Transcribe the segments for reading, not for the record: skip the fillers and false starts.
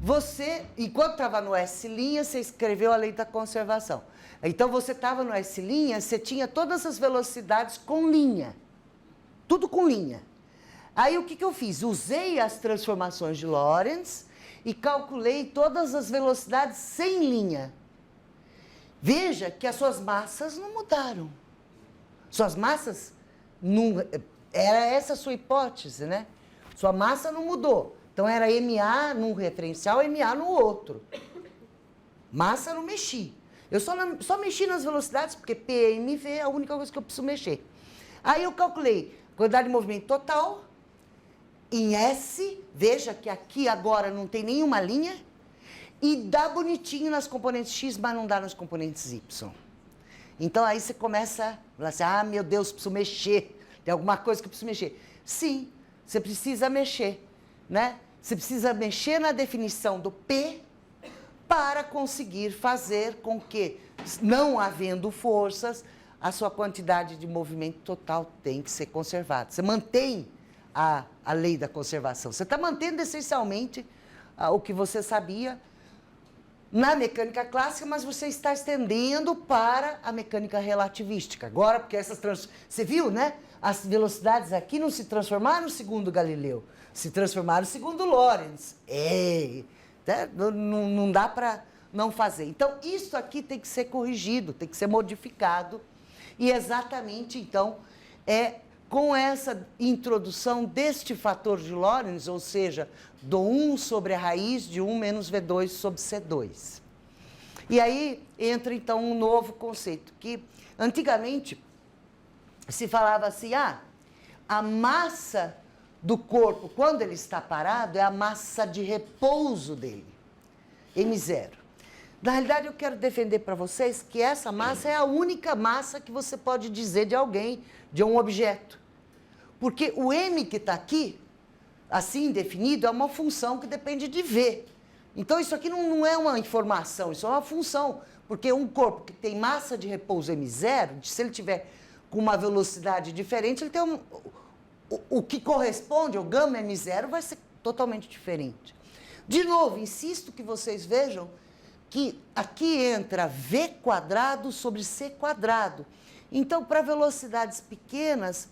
você, enquanto estava no S', você escreveu a lei da conservação. Então, você estava no S', você tinha todas as velocidades com linha. Tudo com linha. Aí, o que eu fiz? Usei as transformações de Lorentz e calculei todas as velocidades sem linha. Veja que as suas massas não mudaram. Suas massas não... Era essa a sua hipótese, né? Sua massa não mudou. Então, era MA num referencial, MA no outro. Massa não mexi. Eu só mexi nas velocidades, porque P e MV é a única coisa que eu preciso mexer. Aí, eu calculei a quantidade de movimento total em S. Veja que aqui agora não tem nenhuma linha. E dá bonitinho nas componentes X, mas não dá nas componentes Y. Então, aí você começa a falar assim, ah, meu Deus, preciso mexer. Tem alguma coisa que eu preciso mexer. Sim, você precisa mexer, né? Você precisa mexer na definição do P para conseguir fazer com que, não havendo forças, a sua quantidade de movimento total tem que ser conservada. Você mantém a lei da conservação. Você está mantendo, essencialmente, o que você sabia na mecânica clássica, mas você está estendendo para a mecânica relativística. Agora, porque você viu, né? As velocidades aqui não se transformaram segundo Galileu, se transformaram segundo Lorentz. Não dá para não fazer. Então, isso aqui tem que ser corrigido, tem que ser modificado. E exatamente, então, com essa introdução deste fator de Lorentz, ou seja, do 1 sobre a raiz de 1 menos V2 sobre C2. E aí entra, então, um novo conceito, que antigamente se falava assim, a massa do corpo, quando ele está parado, é a massa de repouso dele, M0. Na realidade, eu quero defender para vocês que essa massa é a única massa que você pode dizer de alguém, de um objeto. Porque o M que está aqui, assim definido, é uma função que depende de V. Então, isso aqui não é uma informação, isso é uma função. Porque um corpo que tem massa de repouso M0, se ele tiver com uma velocidade diferente, ele tem o que corresponde ao gama M0 vai ser totalmente diferente. De novo, insisto que vocês vejam que aqui entra V quadrado sobre C quadrado. Então, para velocidades pequenas,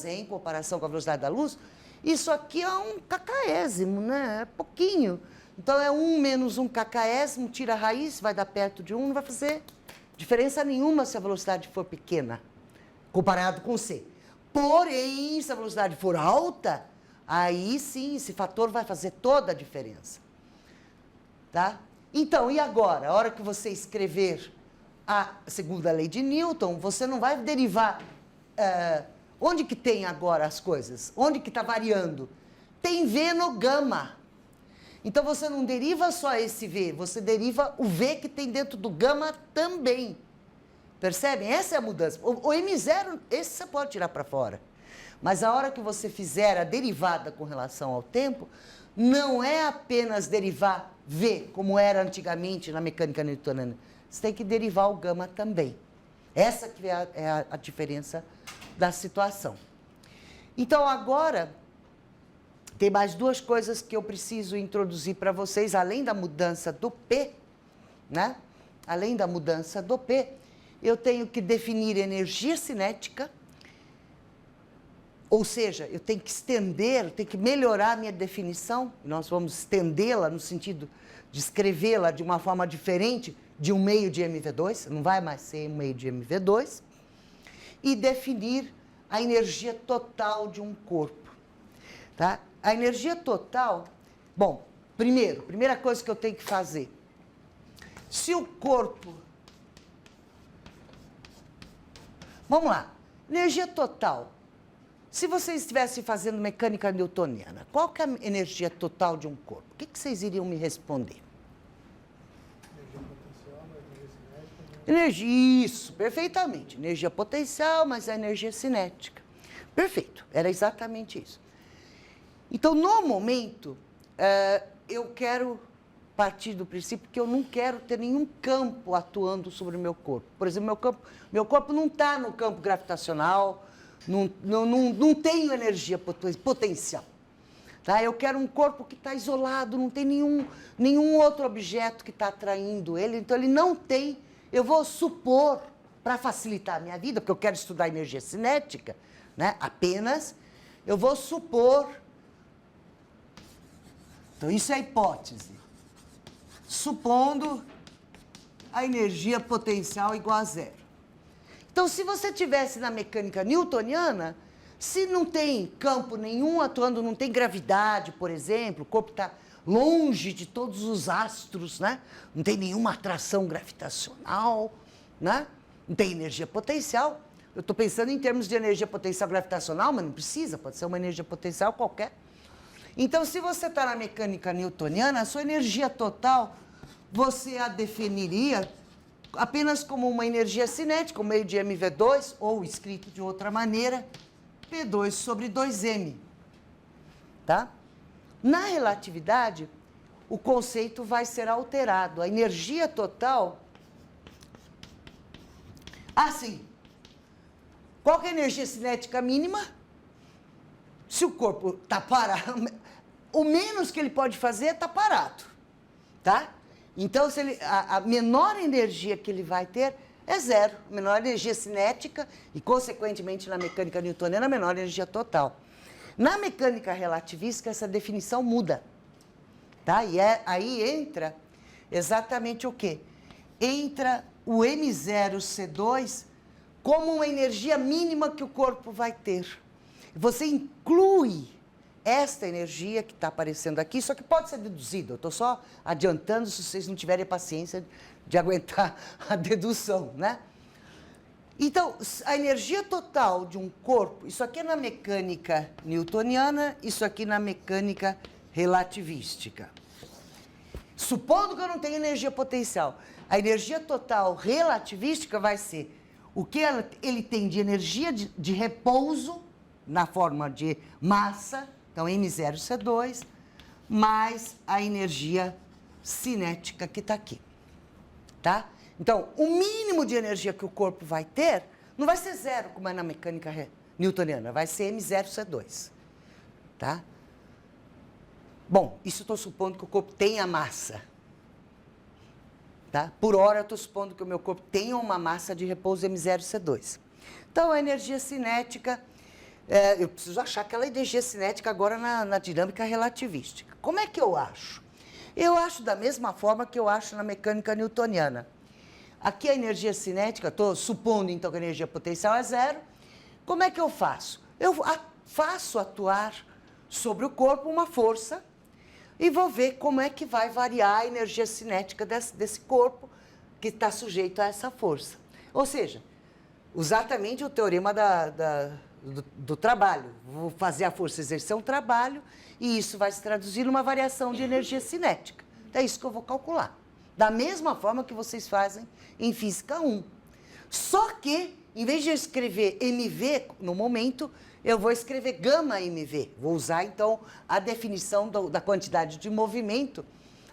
em comparação com a velocidade da luz, isso aqui é um késimo, né? É pouquinho. Então, é 1 menos 1 késimo, tira a raiz, vai dar perto de 1, não vai fazer diferença nenhuma se a velocidade for pequena, comparado com C. Porém, se a velocidade for alta, aí sim, esse fator vai fazer toda a diferença. Tá? Então, e agora? A hora que você escrever a segunda lei de Newton, você não vai derivar... onde que tem agora as coisas? Onde que está variando? Tem V no gama. Então, você não deriva só esse V, você deriva o V que tem dentro do gama também. Percebem? Essa é a mudança. O M0, esse você pode tirar para fora. Mas a hora que você fizer a derivada com relação ao tempo, não é apenas derivar V, como era antigamente na mecânica newtoniana. Você tem que derivar o gama também. Essa que é a diferença da situação. Então, agora, tem mais duas coisas que eu preciso introduzir para vocês, além da mudança do P, né? Além da mudança do P, eu tenho que definir energia cinética, ou seja, eu tenho que estender, eu tenho que melhorar a minha definição, nós vamos estendê-la no sentido de escrevê-la de uma forma diferente de 1 meio de MV2, não vai mais ser 1 meio de MV2, e definir a energia total de um corpo. Tá? A energia total, bom, primeira coisa que eu tenho que fazer, se o corpo... Vamos lá, energia total. Se vocês estivessem fazendo mecânica newtoniana, qual que é a energia total de um corpo? O que vocês iriam me responder? Energia, isso, perfeitamente. Energia potencial, mas a energia cinética. Perfeito, era exatamente isso. Então, no momento, eu quero partir do princípio que eu não quero ter nenhum campo atuando sobre o meu corpo. Por exemplo, meu corpo não está no campo gravitacional, não tenho energia potencial. Tá? Eu quero um corpo que está isolado, não tem nenhum outro objeto que está atraindo ele, então ele não tem, eu vou supor, para facilitar a minha vida, porque eu quero estudar energia cinética, né? Apenas, eu vou supor, então isso é a hipótese, supondo a energia potencial igual a zero. Então, se você tivesse na mecânica newtoniana, se não tem campo nenhum atuando, não tem gravidade, por exemplo, o corpo está longe de todos os astros, né? Não tem nenhuma atração gravitacional, né? Não tem energia potencial. Eu estou pensando em termos de energia potencial gravitacional, mas não precisa, pode ser uma energia potencial qualquer. Então, se você está na mecânica newtoniana, a sua energia total, você a definiria apenas como uma energia cinética, o meio de mv2, ou escrito de outra maneira, P2 sobre 2m. Tá? Na relatividade, o conceito vai ser alterado. A energia total... sim. Qual que é a energia cinética mínima? Se o corpo está parado, o menos que ele pode fazer é estar parado. Tá? Então, se ele, a menor energia que ele vai ter é zero. A menor energia cinética e, consequentemente, na mecânica newtoniana, a menor energia total. Na mecânica relativística, essa definição muda. Tá? E aí entra exatamente o quê? Entra o M0C2 como uma energia mínima que o corpo vai ter. Você inclui esta energia que está aparecendo aqui, só que pode ser deduzida. Eu estou só adiantando se vocês não tiverem paciência de aguentar a dedução, né? Então, a energia total de um corpo, isso aqui é na mecânica newtoniana, isso aqui na mecânica relativística. Supondo que eu não tenho energia potencial, a energia total relativística vai ser o que ele tem de energia de repouso, na forma de massa, então M0C2, mais a energia cinética que está aqui. Tá? Então, o mínimo de energia que o corpo vai ter não vai ser zero, como é na mecânica newtoniana, vai ser M0C2. Tá? Bom, isso estou supondo que o corpo tenha massa. Tá? Por hora, eu estou supondo que o meu corpo tenha uma massa de repouso M0C2. Então, a energia cinética, eu preciso achar aquela energia cinética agora na dinâmica relativística. Como é que eu acho? Eu acho da mesma forma que eu acho na mecânica newtoniana. Aqui a energia cinética, estou supondo então que a energia potencial é zero. Como é que eu faço? Eu faço atuar sobre o corpo uma força e vou ver como é que vai variar a energia cinética desse corpo que está sujeito a essa força. Ou seja, exatamente o teorema do trabalho. Vou fazer a força exercer um trabalho e isso vai se traduzir numa variação de energia cinética. É isso que eu vou calcular. Da mesma forma que vocês fazem em Física 1. Só que, em vez de eu escrever MV no momento, eu vou escrever gama MV. Vou usar, então, a definição da quantidade de movimento.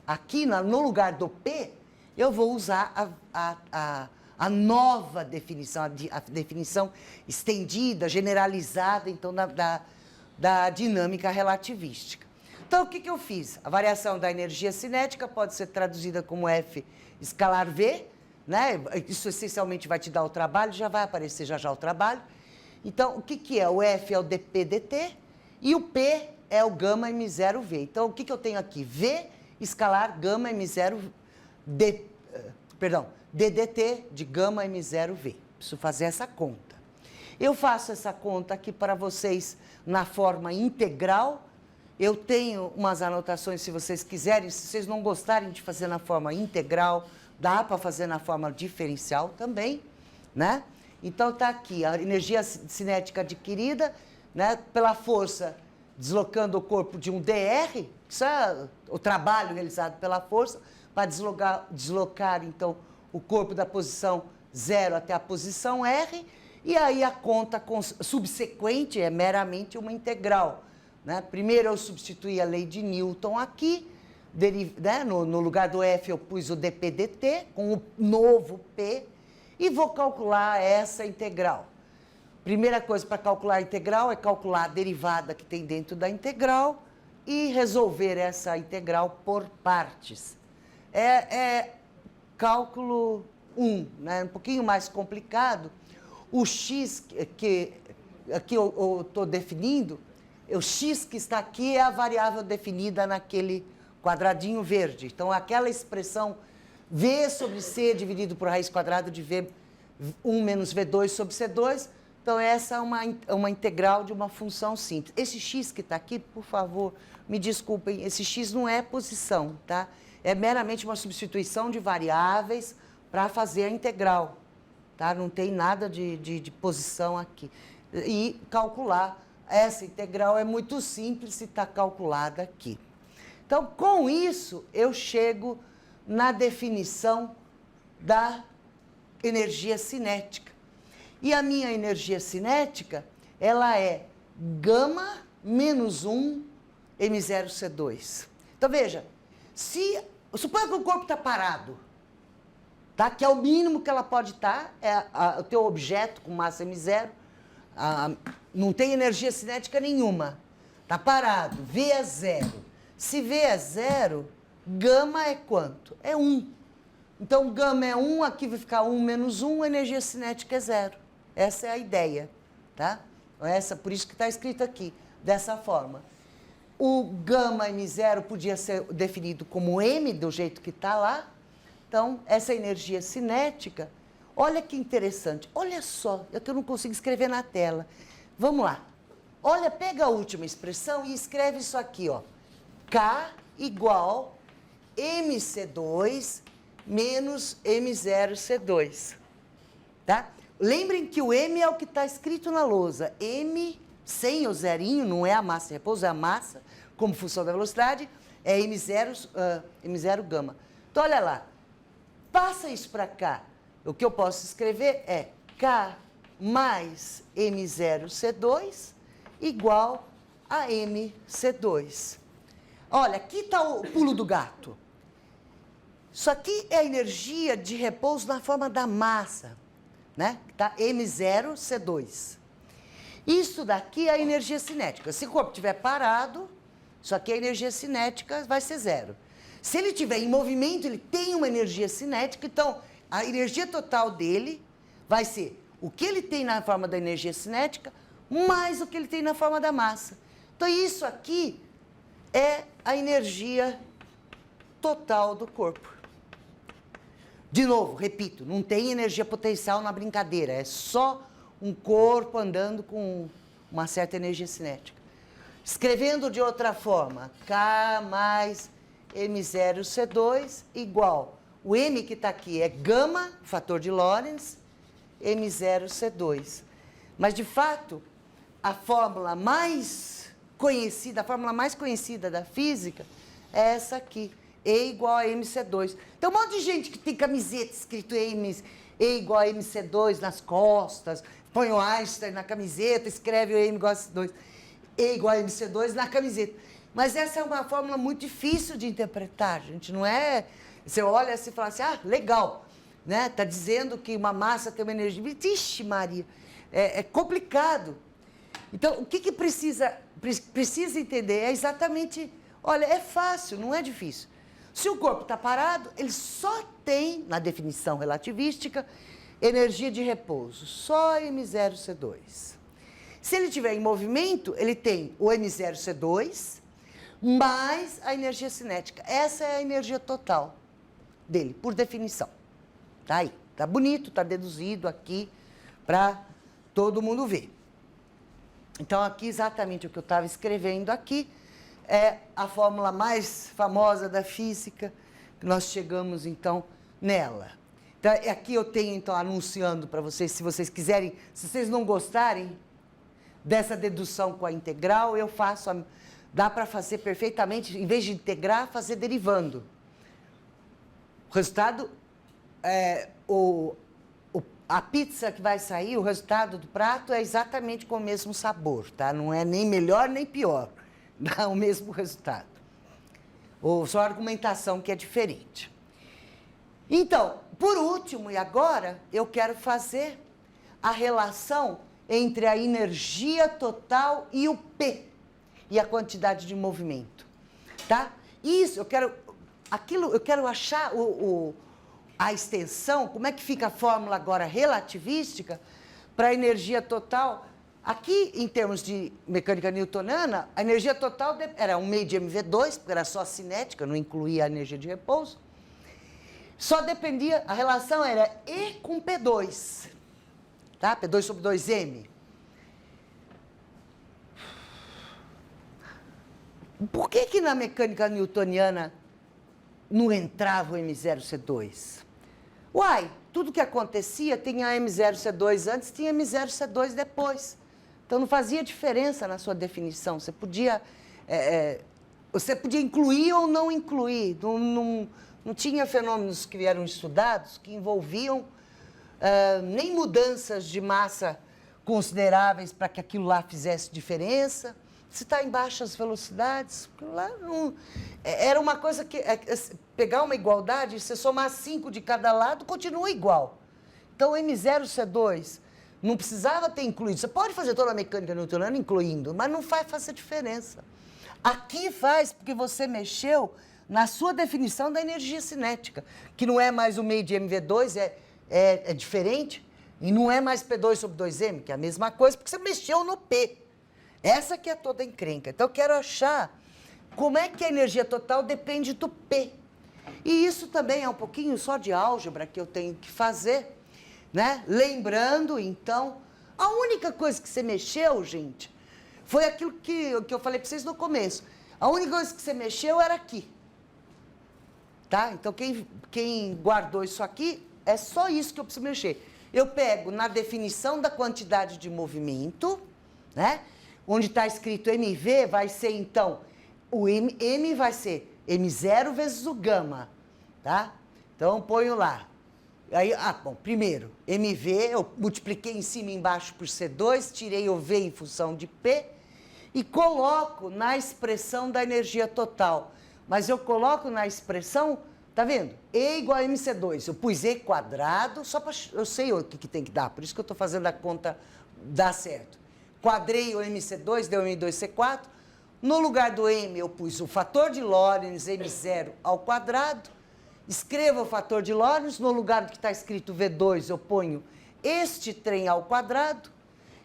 Aqui, no lugar do P, eu vou usar a nova definição, a definição estendida, generalizada, então, da dinâmica relativística. Então, o que eu fiz? A variação da energia cinética pode ser traduzida como F escalar V, né? Isso essencialmente vai te dar o trabalho, já vai aparecer já o trabalho. Então, o que é? O F é o dp dt e o P é o gama M0V. Então, o que eu tenho aqui? V escalar gama M0, ddt de gama M0V. Preciso fazer essa conta. Eu faço essa conta aqui para vocês na forma integral. Eu tenho umas anotações, se vocês quiserem. Se vocês não gostarem de fazer na forma integral, dá para fazer na forma diferencial também, né? Então, está aqui a energia cinética adquirida, né, pela força deslocando o corpo de um dr, isso é o trabalho realizado pela força, para deslocar, então, o corpo da posição 0 até a posição R, e aí a conta subsequente é meramente uma integral. Né? Primeiro eu substituí a lei de Newton aqui, né? No lugar do F eu pus o dp dt com o novo P e vou calcular essa integral. Primeira coisa para calcular a integral é calcular a derivada que tem dentro da integral, e resolver essa integral por partes. É cálculo 1, né? Um pouquinho mais complicado. O x que aqui eu estou definindo, o x que está aqui é a variável definida naquele quadradinho verde. Então, aquela expressão v sobre c dividido por raiz quadrada de v1 menos v2 sobre c2. Então, essa é uma integral de uma função simples. Esse x que está aqui, por favor, me desculpem, esse x não é posição, tá? É meramente uma substituição de variáveis para fazer a integral, tá? Não tem nada de posição aqui. E calcular essa integral é muito simples e está calculada aqui. Então, com isso, eu chego na definição da energia cinética. E a minha energia cinética, ela é gama menos 1 m0c2. Então, veja, suponha que o corpo está parado, tá? Que é o mínimo que ela pode estar, o teu objeto com massa m0, não tem energia cinética nenhuma, está parado, V é 0. Se V é 0, gama é quanto? É 1. Então, gama é 1, aqui vai ficar 1 menos 1, a energia cinética é 0. Essa é a ideia, tá? Por isso que está escrito aqui, dessa forma. O gama M0 podia ser definido como M, do jeito que está lá. Então, essa energia cinética, olha que interessante, olha só, é que eu não consigo escrever na tela. Vamos lá. Olha, pega a última expressão e escreve isso aqui, ó. K igual MC2 menos M0C2, tá? Lembrem que o M é o que está escrito na lousa. M, sem o zerinho, não é a massa de repouso, é a massa, como função da velocidade, é M0 gama. Então, olha lá, passa isso para cá. O que eu posso escrever é K mais M0C2 igual a MC2. Olha, aqui está o pulo do gato. Isso aqui é a energia de repouso na forma da massa, né? Tá? M0C2. Isso daqui é a energia cinética. Se o corpo estiver parado, isso aqui é a energia cinética, vai ser 0. Se ele estiver em movimento, ele tem uma energia cinética, então a energia total dele vai ser o que ele tem na forma da energia cinética, mais o que ele tem na forma da massa. Então, isso aqui é a energia total do corpo. De novo, repito, não tem energia potencial na brincadeira, é só um corpo andando com uma certa energia cinética. Escrevendo de outra forma, K mais M0C2 igual, o M que está aqui é gama, fator de Lorentz, M0C2. Mas, de fato, a fórmula mais conhecida da física é essa aqui, E igual a MC2. Tem um monte de gente que tem camiseta escrito E igual a MC2 nas costas, põe o Einstein na camiseta, escreve o E igual a MC2, E igual a MC2 na camiseta. Mas essa é uma fórmula muito difícil de interpretar, gente. Não é... Você olha assim e fala assim, ah, legal, né? Está dizendo que uma massa tem uma energia... Ixi, Maria, é complicado. Então, o que precisa entender é exatamente... Olha, é fácil, não é difícil. Se o corpo está parado, ele só tem, na definição relativística, energia de repouso, só M0C2. Se ele estiver em movimento, ele tem o M0C2 mais a energia cinética. Essa é a energia total dele, por definição. Tá aí, tá bonito, tá deduzido aqui para todo mundo ver. Então, aqui exatamente o que eu estava escrevendo aqui é a fórmula mais famosa da física, que nós chegamos, então, nela. Então, aqui eu tenho, então, anunciando para vocês, se vocês quiserem, se vocês não gostarem dessa dedução com a integral, eu faço, dá para fazer perfeitamente, em vez de integrar, fazer derivando. O resultado, a pizza que vai sair, o resultado do prato é exatamente com o mesmo sabor, tá? Não é nem melhor nem pior. Dá o mesmo resultado. Ou só a argumentação que é diferente. Então, por último, e agora, eu quero fazer a relação entre a energia total e o P. e a quantidade de movimento, tá? Isso, eu quero achar a extensão, como é que fica a fórmula agora relativística para a energia total. Aqui, em termos de mecânica newtoniana, a energia total era um meio de mv2, porque era só cinética, não incluía a energia de repouso. Só dependia, a relação era E com P2, tá? P2 sobre 2m. Por que na mecânica newtoniana não entrava o M0C2? Uai, tudo que acontecia tinha M0C2 antes, tinha M0C2 depois. Então não fazia diferença na sua definição. Você podia incluir ou não incluir. Não tinha fenômenos que eram estudados que envolviam nem mudanças de massa consideráveis para que aquilo lá fizesse diferença. Se está em baixas velocidades, lá não, era uma coisa que pegar uma igualdade, você somar 5 de cada lado, continua igual. Então, M0C2 não precisava ter incluído. Você pode fazer toda a mecânica newtoniana incluindo, mas não faz essa diferença. Aqui faz porque você mexeu na sua definição da energia cinética, que não é mais o meio de mv2, é diferente, e não é mais P2 sobre 2m, que é a mesma coisa, porque você mexeu no P. Essa que é toda a encrenca. Então, eu quero achar como é que a energia total depende do P. E isso também é um pouquinho só de álgebra que eu tenho que fazer, né? Lembrando, então, a única coisa que você mexeu, gente, foi aquilo que eu falei para vocês no começo. A única coisa que você mexeu era aqui. Tá? Então, quem guardou isso aqui, é só isso que eu preciso mexer. Eu pego na definição da quantidade de movimento, né? Onde está escrito MV, vai ser, então, o M vai ser M0 vezes o gama, tá? Então, ponho lá. Aí, bom, primeiro, MV, eu multipliquei em cima e embaixo por C2, tirei o V em função de P e coloco na expressão da energia total. Mas eu coloco na expressão, tá vendo? E igual a MC2. Eu pus E quadrado, só para eu sei o que tem que dar, por isso que eu estou fazendo a conta dar certo. Quadrei o MC2, deu M2C4. No lugar do M, eu pus o fator de Lorentz, M0 ao quadrado. Escrevo o fator de Lorentz. No lugar do que está escrito V2, eu ponho este trem ao quadrado.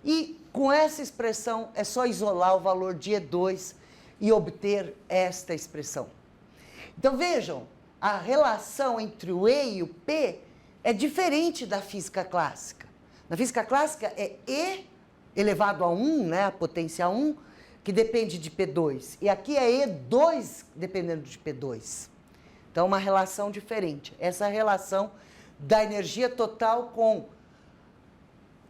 E com essa expressão, é só isolar o valor de E2 e obter esta expressão. Então, vejam, a relação entre o E e o P é diferente da física clássica. Na física clássica, é E elevado a 1, né, a potência 1, que depende de P2. E aqui é E2 dependendo de P2. Então, uma relação diferente. Essa relação da energia total com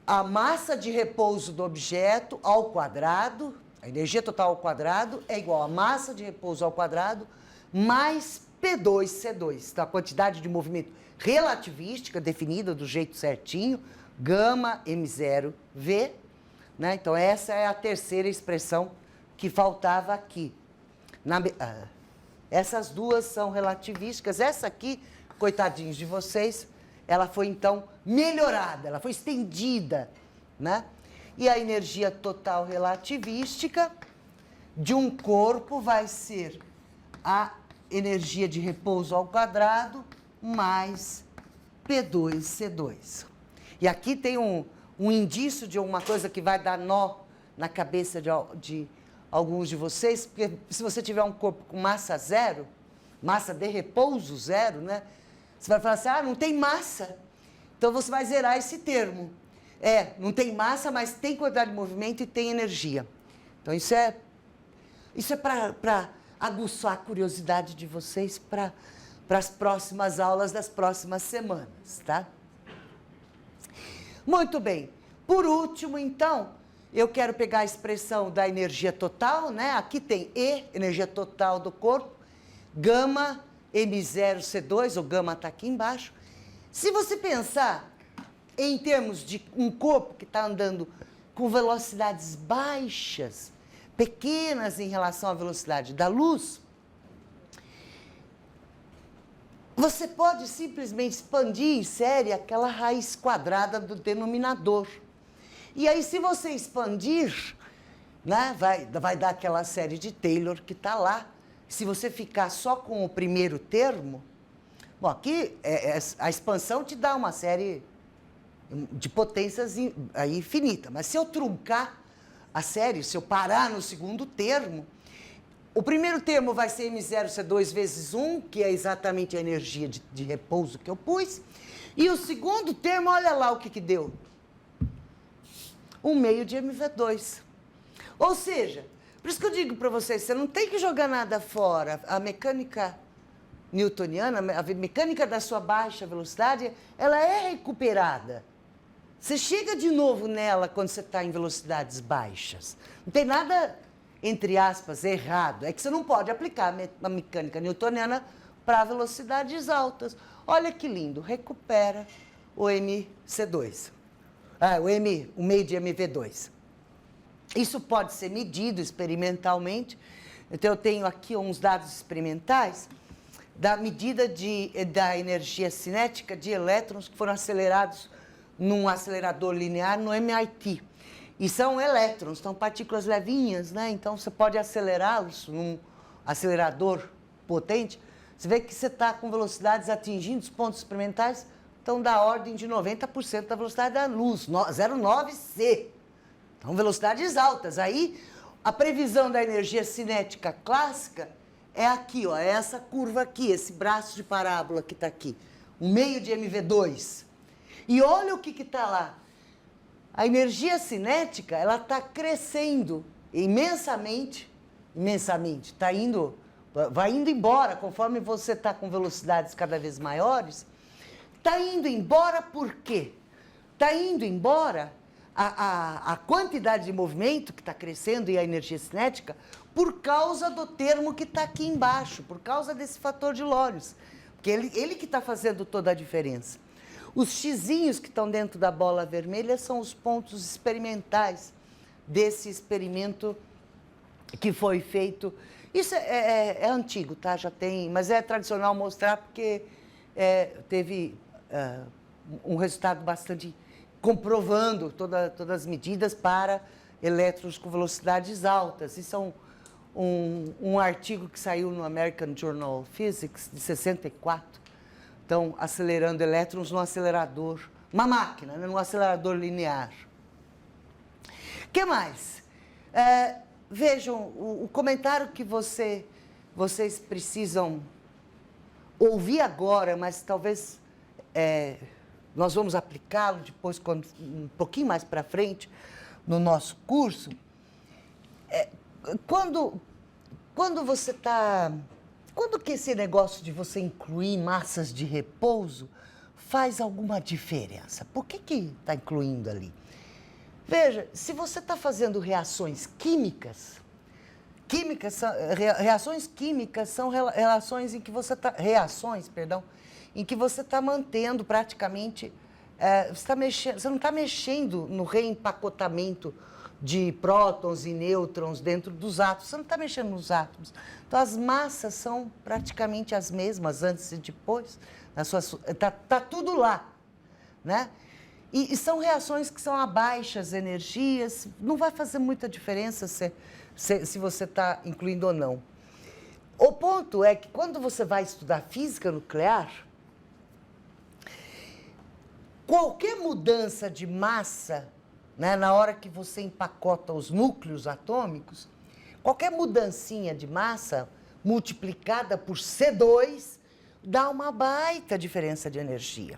a massa de repouso do objeto ao quadrado, a energia total ao quadrado é igual a massa de repouso ao quadrado mais P2C2. Então, a quantidade de movimento relativística definida do jeito certinho, gama M0V, né? Então, essa é a terceira expressão que faltava aqui. Essas duas são relativísticas. Essa aqui, coitadinhos de vocês, ela foi, então, melhorada, ela foi estendida, né? E a energia total relativística de um corpo vai ser a energia de repouso ao quadrado mais P2C2. E aqui tem um indício de uma coisa que vai dar nó na cabeça de alguns de vocês, porque se você tiver um corpo com massa zero, massa de repouso zero, né? Você vai falar assim, não tem massa. Então, você vai zerar esse termo. Não tem massa, mas tem quantidade de movimento e tem energia. Então, isso é para aguçar a curiosidade de vocês para as próximas aulas das próximas semanas, tá? Muito bem. Por último, então, eu quero pegar a expressão da energia total, né? Aqui tem E, energia total do corpo, gama M0C2, o gama está aqui embaixo. Se você pensar em termos de um corpo que está andando com velocidades baixas, pequenas em relação à velocidade da luz, você pode simplesmente expandir em série aquela raiz quadrada do denominador. E aí, se você expandir, né? Vai dar aquela série de Taylor que está lá. Se você ficar só com o primeiro termo, bom, aqui a expansão te dá uma série de potências aí infinita, mas se eu truncar a série, se eu parar no segundo termo, o primeiro termo vai ser M0C2 vezes 1, que é exatamente a energia de repouso que eu pus, e o segundo termo, olha lá o que deu. 1/2 de MV2. Ou seja, por isso que eu digo para vocês, você não tem que jogar nada fora. A mecânica newtoniana, a mecânica da sua baixa velocidade, ela é recuperada. Você chega de novo nela quando você está em velocidades baixas. Não tem nada, entre aspas, errado. É que você não pode aplicar a mecânica newtoniana para velocidades altas. Olha que lindo, recupera o MC2. O meio de MV2. Isso pode ser medido experimentalmente. Então, eu tenho aqui uns dados experimentais da medida da energia cinética de elétrons que foram acelerados num acelerador linear no MIT. E são elétrons, são partículas levinhas, né? Então, você pode acelerá-los num acelerador potente. Você vê que você está com velocidades atingindo os pontos experimentais, estão da ordem de 90% da velocidade da luz, 0,9C. Então, velocidades altas. Aí, a previsão da energia cinética clássica é aqui, ó, é essa curva aqui, esse braço de parábola que está aqui, 1/2 de MV2. E olha o que está lá. A energia cinética, ela está crescendo imensamente, vai indo embora, conforme você está com velocidades cada vez maiores. Está indo embora por quê? Está indo embora a quantidade de movimento que está crescendo e a energia cinética por causa do termo que está aqui embaixo, por causa desse fator de Lorentz, porque ele que está fazendo toda a diferença. Os xizinhos que estão dentro da bola vermelha são os pontos experimentais desse experimento que foi feito. Isso é antigo, tá? Já tem, mas é tradicional mostrar porque teve um resultado bastante comprovando todas as medidas para elétrons com velocidades altas. Isso é um artigo que saiu no American Journal of Physics, de 64. Então, acelerando elétrons num acelerador, uma máquina, né, num acelerador linear. O que mais? Vejam, o comentário que vocês precisam ouvir agora, mas talvez nós vamos aplicá-lo depois, um pouquinho mais para frente, no nosso curso. Quando você está... Quando que esse negócio de você incluir massas de repouso faz alguma diferença? Por que está incluindo ali? Veja, se você está fazendo reações químicas, reações químicas são relações em que você está... Reações, perdão, em que você está mantendo praticamente... você não está mexendo no reempacotamento de prótons e nêutrons dentro dos átomos, você não está mexendo nos átomos. Então, as massas são praticamente as mesmas, antes e depois. Está tudo lá, né? E são reações que são a baixas energias, não vai fazer muita diferença se você está incluindo ou não. O ponto é que quando você vai estudar física nuclear, qualquer mudança de massa, né, na hora que você empacota os núcleos atômicos, qualquer mudancinha de massa multiplicada por C2 dá uma baita diferença de energia.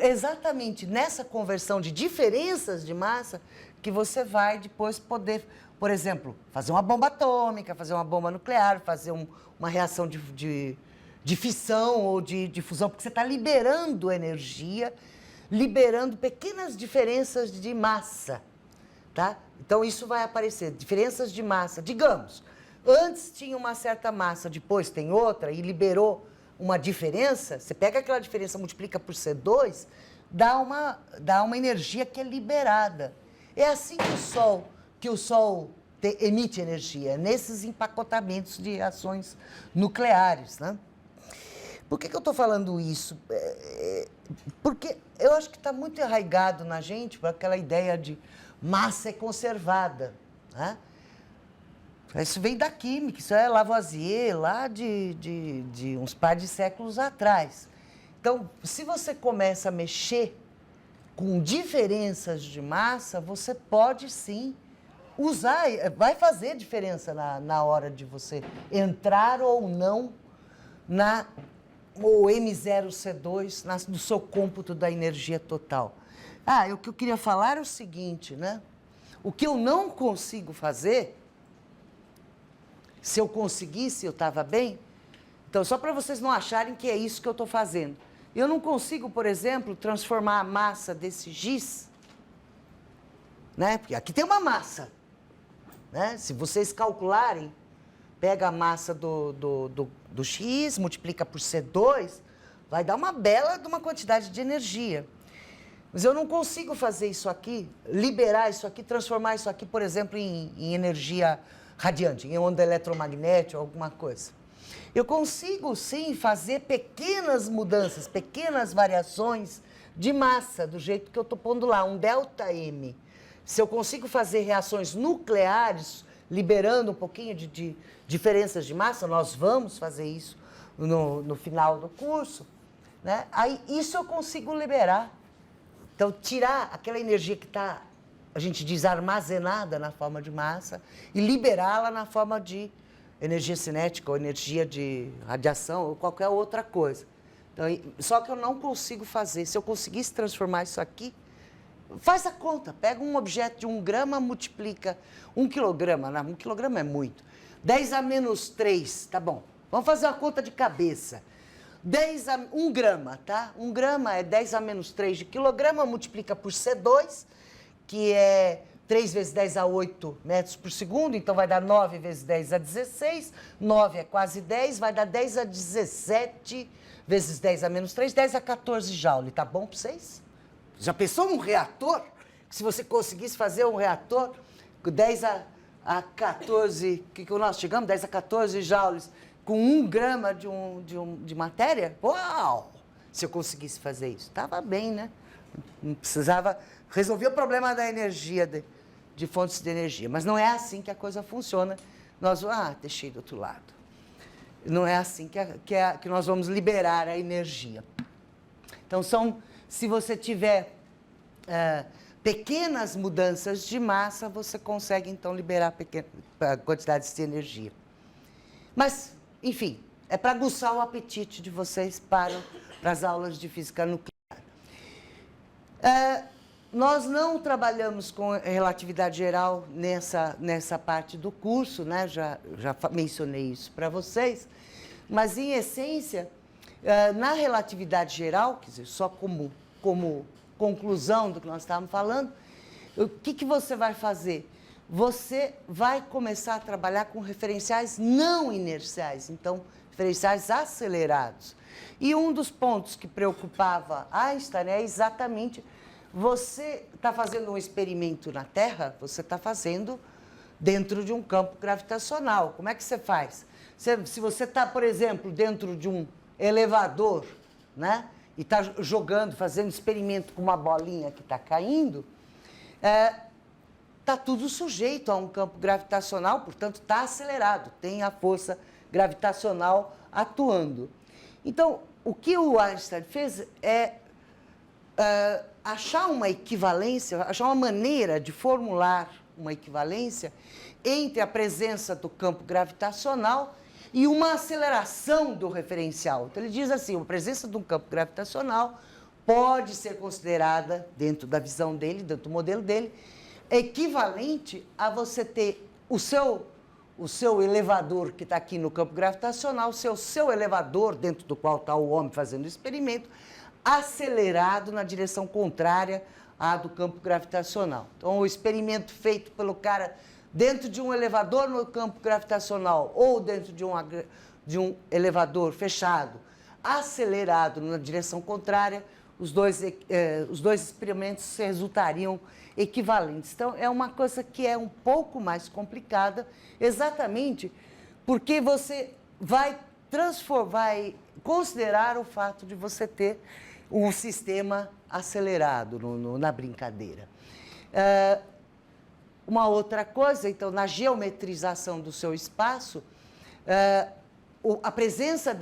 Exatamente nessa conversão de diferenças de massa que você vai depois poder, por exemplo, fazer uma bomba atômica, fazer uma bomba nuclear, fazer uma reação de fissão ou de fusão, porque você está liberando energia, liberando pequenas diferenças de massa, tá? Então, isso vai aparecer, diferenças de massa. Digamos, antes tinha uma certa massa, depois tem outra e liberou uma diferença, você pega aquela diferença, multiplica por C2, dá uma energia que é liberada. É assim que o Sol emite energia, nesses empacotamentos de reações nucleares, né? Por que eu estou falando isso? Porque eu acho que está muito arraigado na gente aquela ideia de massa é conservada, né? Isso vem da química, isso é Lavoisier, lá de uns par de séculos atrás. Então, se você começa a mexer com diferenças de massa, você pode sim usar, vai fazer diferença na hora de você entrar ou não o M0C2 no seu cômputo da energia total. O que eu queria falar é o seguinte, né? O que eu não consigo fazer, se eu conseguisse, eu estava bem. Então, só para vocês não acharem que é isso que eu estou fazendo. Eu não consigo, por exemplo, transformar a massa desse giz, né? Porque aqui tem uma massa, né? Se vocês calcularem, pega a massa do X, multiplica por C2, vai dar uma bela de uma quantidade de energia. Mas eu não consigo fazer isso aqui, liberar isso aqui, transformar isso aqui, por exemplo, em energia radiante, em onda eletromagnética ou alguma coisa. Eu consigo, sim, fazer pequenas mudanças, pequenas variações de massa, do jeito que eu estou pondo lá, um ΔM. Se eu consigo fazer reações nucleares, liberando um pouquinho de diferenças de massa, nós vamos fazer isso no final do curso, né? Aí isso eu consigo liberar. Então, tirar aquela energia que está, a gente diz, armazenada na forma de massa e liberá-la na forma de energia cinética ou energia de radiação ou qualquer outra coisa. Então, só que eu não consigo fazer. Se eu conseguisse transformar isso aqui, faz a conta. Pega um objeto de 1 grama, multiplica 1 quilograma. Não, 1 quilograma é muito. 10 a menos 3, tá bom. Vamos fazer uma conta de cabeça. 1 grama, tá? 1 grama é 10 a menos 3 de quilograma, multiplica por C2, que é 3 vezes 10 a 8 metros por segundo, então vai dar 9 vezes 10 a 16, 9 é quase 10, vai dar 10 a 17 vezes 10 a menos 3, 10 a 14 joule, tá bom para vocês? Já pensou num reator? Se você conseguisse fazer um reator com 10 a 14, que nós chegamos? 10 a 14 joules, com 1 grama de matéria? Uau! Se eu conseguisse fazer isso, estava bem, né? Não precisava resolver o problema da energia, de fontes de energia. Mas não é assim que a coisa funciona. Nós, deixei do outro lado. Não é assim que nós vamos liberar a energia. Então, se você tiver pequenas mudanças de massa, você consegue, então, liberar quantidades de energia. Mas, enfim, é para aguçar o apetite de vocês para as aulas de física nuclear. Nós não trabalhamos com relatividade geral nessa parte do curso, né? Já mencionei isso para vocês, mas, em essência, na relatividade geral, quer dizer, só como conclusão do que nós estávamos falando, o que você vai fazer? Você vai começar a trabalhar com referenciais não inerciais, então, referenciais acelerados. E um dos pontos que preocupava Einstein é exatamente: você está fazendo um experimento na Terra, você está fazendo dentro de um campo gravitacional. Como é que você faz? Se você está, por exemplo, dentro de um elevador, né, e está jogando, fazendo experimento com uma bolinha que está caindo, está tudo sujeito a um campo gravitacional, portanto, está acelerado, tem a força gravitacional atuando. Então, o que o Einstein fez é achar uma equivalência, achar uma maneira de formular uma equivalência entre a presença do campo gravitacional e uma aceleração do referencial. Então, ele diz assim: a presença de um campo gravitacional pode ser considerada, dentro da visão dele, dentro do modelo dele, equivalente a você ter o seu elevador que está aqui no campo gravitacional, seu elevador, dentro do qual está o homem fazendo o experimento, acelerado na direção contrária à do campo gravitacional. Então, o experimento feito pelo cara dentro de um elevador no campo gravitacional ou dentro de um elevador fechado, acelerado na direção contrária, os dois experimentos resultariam equivalentes. Então, é uma coisa que é um pouco mais complicada, exatamente porque você vai considerar o fato de você ter um sistema acelerado na brincadeira. Uma outra coisa, então, na geometrização do seu espaço, a presença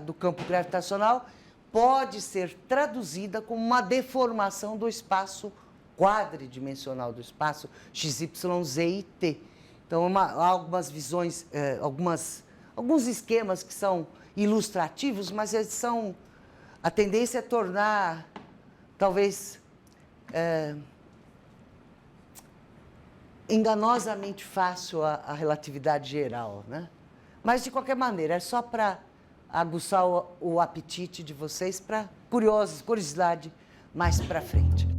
do campo gravitacional pode ser traduzida como uma deformação do espaço quadridimensional, do espaço x, y, z e t. Então, há algumas visões, alguns esquemas que são ilustrativos, mas eles são... A tendência é tornar, talvez, enganosamente fácil a relatividade geral, né? Mas, de qualquer maneira, é só para aguçar o apetite de vocês para curiosidade mais para frente.